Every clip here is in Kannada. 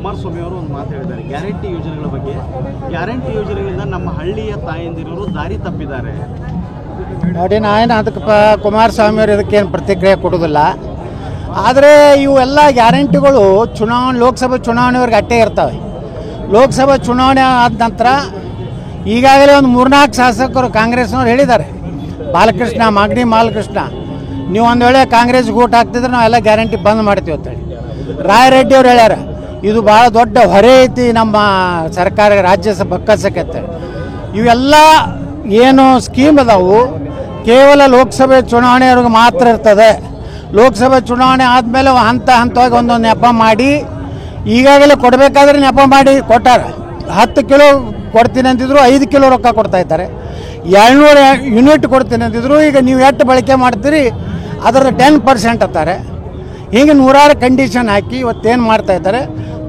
ಕುಮಾರಸ್ವಾಮಿ ಅವರು ಒಂದು ಮಾತು ಹೇಳಿದ್ದಾರೆ ಗ್ಯಾರಂಟಿ ಯೋಜನೆಗಳ ಬಗ್ಗೆ. ಗ್ಯಾರಂಟಿ ಯೋಜನೆಗಳಿಂದ ನಮ್ಮ ಹಳ್ಳಿಯ ತಾಯಂದಿರು ದಾರಿ ತಪ್ಪಿದ್ದಾರೆ. ನೋಡಿ, ನಾನು ಅದಕ್ಕೆ ಕುಮಾರಸ್ವಾಮಿ ಅವರು ಇದಕ್ಕೇನು ಪ್ರತಿಕ್ರಿಯೆ ಕೊಡೋದಿಲ್ಲ. ಆದರೆ ಇವೆಲ್ಲ ಗ್ಯಾರಂಟಿಗಳು ಲೋಕಸಭಾ ಚುನಾವಣೆವರೆಗೆ ಅಟ್ಟೆ ಇರ್ತವೆ. ಲೋಕಸಭಾ ಚುನಾವಣೆ ಆದ ನಂತರ ಈಗಾಗಲೇ ಒಂದು 3-4 ಶಾಸಕರು ಕಾಂಗ್ರೆಸ್ನವ್ರು ಹೇಳಿದ್ದಾರೆ, ಬಾಲಕೃಷ್ಣ, ಮಾಗಡಿ ಬಾಲಕೃಷ್ಣ, ನೀವು ಒಂದು ವೇಳೆ ಕಾಂಗ್ರೆಸ್ಗೆ ಓಟ್ ಹಾಕ್ತಿದ್ರೆ ನಾವೆಲ್ಲ ಗ್ಯಾರಂಟಿ ಬಂದ್ ಮಾಡ್ತೀವಿ ಅಂತೇಳಿ. ರಾಯರೆಡ್ಡಿ ಅವ್ರು ಹೇಳ್ಯಾರ, ಇದು ಭಾಳ ದೊಡ್ಡ ಹೊರೆ ಐತಿ ನಮ್ಮ ಸರ್ಕಾರ ರಾಜ್ಯ ಬಕ್ಕಸಕ್ಕೆ ಅಂತೇಳಿ. ಇವೆಲ್ಲ ಏನು ಸ್ಕೀಮ್ ಅದಾವು ಕೇವಲ ಲೋಕಸಭೆ ಚುನಾವಣೆಯವ್ರಿಗೆ ಮಾತ್ರ ಇರ್ತದೆ. ಲೋಕಸಭೆ ಚುನಾವಣೆ ಆದಮೇಲೆ ಹಂತವಾಗಿ ಒಂದೊಂದು ನೆಪ ಮಾಡಿ ಈಗಾಗಲೇ ಕೊಡಬೇಕಾದ್ರೆ ನೆಪ ಮಾಡಿ ಕೊಟ್ಟಾರ. 10 ಕಿಲೋ ಕೊಡ್ತೀನಿ ಅಂತಿದ್ರು 5 ಕಿಲೋ ರೊಕ್ಕ ಕೊಡ್ತಾ ಇದ್ದಾರೆ. 200 ಯೂನಿಟ್ ಕೊಡ್ತೀನಿ ಅಂತಿದ್ರು, ಈಗ ನೀವು ಎಷ್ಟು ಬಳಕೆ ಮಾಡ್ತೀರಿ ಅದರ 10% ಅಂತಾರೆ. ಹೀಗೆ ನೂರಾರು ಕಂಡೀಷನ್ ಹಾಕಿ ಇವತ್ತೇನು ಮಾಡ್ತಾ ಇದ್ದಾರೆ.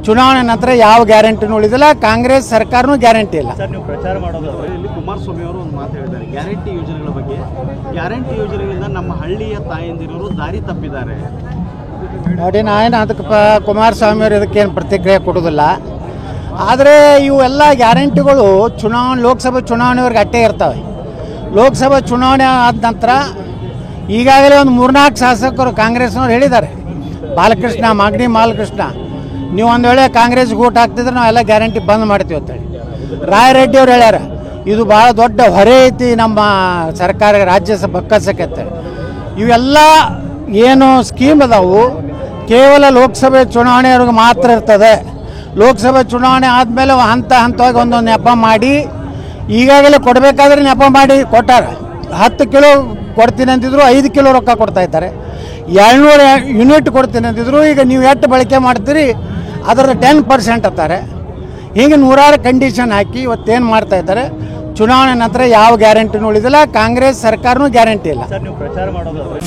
ಚುನಾವಣೆ ನಂತರ ಯಾವ ಗ್ಯಾರಂಟಿನೂ ಉಳಿದಿಲ್ಲ, ಕಾಂಗ್ರೆಸ್ ಸರ್ಕಾರನೂ ಗ್ಯಾರಂಟಿ ಇಲ್ಲ. ಸರ್, ನೀವು ಪ್ರಚಾರ ಮಾಡೋದಾದ್ರೆ ಇಲ್ಲಿ ಕುಮಾರಸ್ವಾಮಿ ಅವರು ಒಂದು ಮಾತು ಹೇಳಿದ್ದಾರೆ ಗ್ಯಾರಂಟಿ ಯೋಜನೆಗಳ ಬಗ್ಗೆ. ಗ್ಯಾರಂಟಿ ಯೋಜನೆಗಳಿಂದ ನಮ್ಮ ಹಳ್ಳಿಯ ತಾಯಂದಿರು ದಾರಿ ತಪ್ಪಿದ್ದಾರೆ. ನೋಡಿ, ನಾನು ಅದಕ್ಕೆ ಕುಮಾರಸ್ವಾಮಿ ಅವರು ಇದಕ್ಕೇನು ಪ್ರತಿಕ್ರಿಯೆ ಕೊಡೋದಿಲ್ಲ. ಆದರೆ ಇವೆಲ್ಲ ಗ್ಯಾರಂಟಿಗಳು ಲೋಕಸಭಾ ಚುನಾವಣೆವರೆಗೆ ಅಟ್ಟೆ ಇರ್ತವೆ. ಲೋಕಸಭಾ ಚುನಾವಣೆ ಆದ ನಂತರ ಈಗಾಗಲೇ ಒಂದು 3-4 ಶಾಸಕರು ಕಾಂಗ್ರೆಸ್ನವ್ರು ಹೇಳಿದ್ದಾರೆ, ಬಾಲಕೃಷ್ಣ, ಮಾಗಡಿ ಬಾಲಕೃಷ್ಣ, ನೀವು ಒಂದು ವೇಳೆ ಕಾಂಗ್ರೆಸ್ಗೆ ಓಟ್ ಹಾಕ್ತಿದ್ರೆ ನಾವೆಲ್ಲ ಗ್ಯಾರಂಟಿ ಬಂದ್ ಮಾಡ್ತೀವಿ ಅಂತೇಳಿ. ರಾಯರೆಡ್ಡಿ ಅವ್ರು ಹೇಳ್ಯಾರ, ಇದು ಭಾಳ ದೊಡ್ಡ ಹೊರೆ ಐತಿ ನಮ್ಮ ಸರ್ಕಾರ ರಾಜ್ಯ ಬಕ್ಕಸಕ್ಕೆ ಅಂತೇಳಿ. ಇವೆಲ್ಲ ಏನು ಸ್ಕೀಮ್ ಅದಾವು ಕೇವಲ ಲೋಕಸಭೆ ಚುನಾವಣೆಯವ್ರಿಗೆ ಮಾತ್ರ ಇರ್ತದೆ. ಲೋಕಸಭೆ ಚುನಾವಣೆ ಆದಮೇಲೆ ಹಂತವಾಗಿ ಒಂದೊಂದು ನೆಪ ಮಾಡಿ ಈಗಾಗಲೇ ಕೊಡಬೇಕಾದ್ರೆ ನೆಪ ಮಾಡಿ ಕೊಟ್ಟಾರ. 10 ಕಿಲೋ ಕೊಡ್ತೀನಿ ಅಂತಿದ್ರು 5 ಕಿಲೋ ರೊಕ್ಕ ಕೊಡ್ತಾ ಇದ್ದಾರೆ. 200 ಯೂನಿಟ್ ಕೊಡ್ತೀನಿ ಅಂತಿದ್ರು, ಈಗ ನೀವು ಎಷ್ಟು ಬಳಕೆ ಮಾಡ್ತೀರಿ ಅದರ 10% ಅಂತಾರೆ. ಹೀಗೆ ನೂರಾರು ಕಂಡೀಷನ್ ಹಾಕಿ ಇವತ್ತೇನು ಮಾಡ್ತಾ ಇದ್ದಾರೆ. ಚುನಾವಣೆ ನಂತರ ಯಾವ ಗ್ಯಾರಂಟಿನೂ ಉಳಿದಿಲ್ಲ, ಕಾಂಗ್ರೆಸ್ ಸರ್ಕಾರನೂ ಗ್ಯಾರಂಟಿ ಇಲ್ಲ. ಸರ್, ನೀವು ಪ್ರಚಾರ ಮಾಡೋದಾದ್ರೆ